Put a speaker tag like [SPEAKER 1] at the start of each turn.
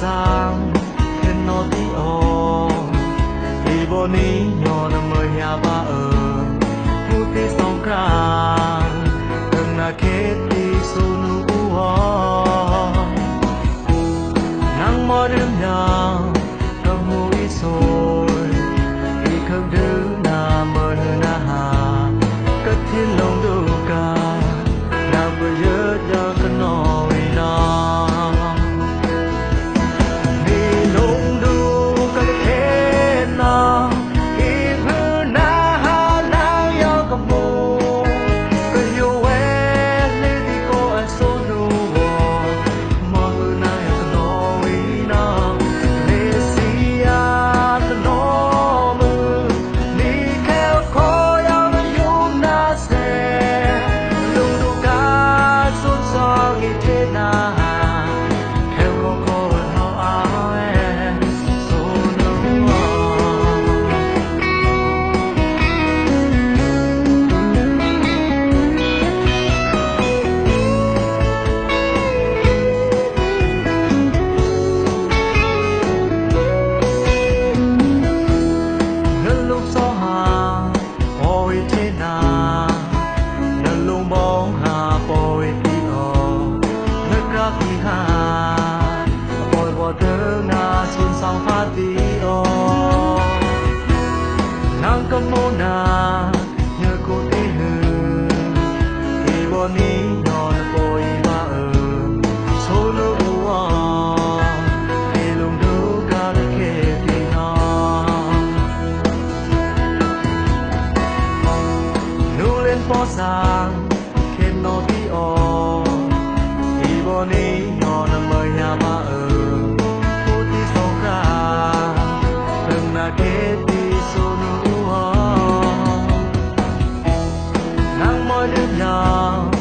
[SPEAKER 1] sang khen nó tí o thì bố ní nhỏ nằm mơ nhà ba ở phút tí sông càng đừng là kết đi su nụ ho nắng mơ đêm nhà cầm mũi rồi khi không thứ na mơ na hà cất thiên lòng đâu cả nào vừa nhớ cho con nói Mona nhớ cô tí hư khi bọn ní nhỏ là bồi ba ở số lũ thì lùng đu ca đã kê tí nó nụ lên phố sang khen nó tí o khi bọn ní nhỏ là mời nhà ba ở cô tí sông ca đừng là kê tí số lũ nắng môi đêm nhà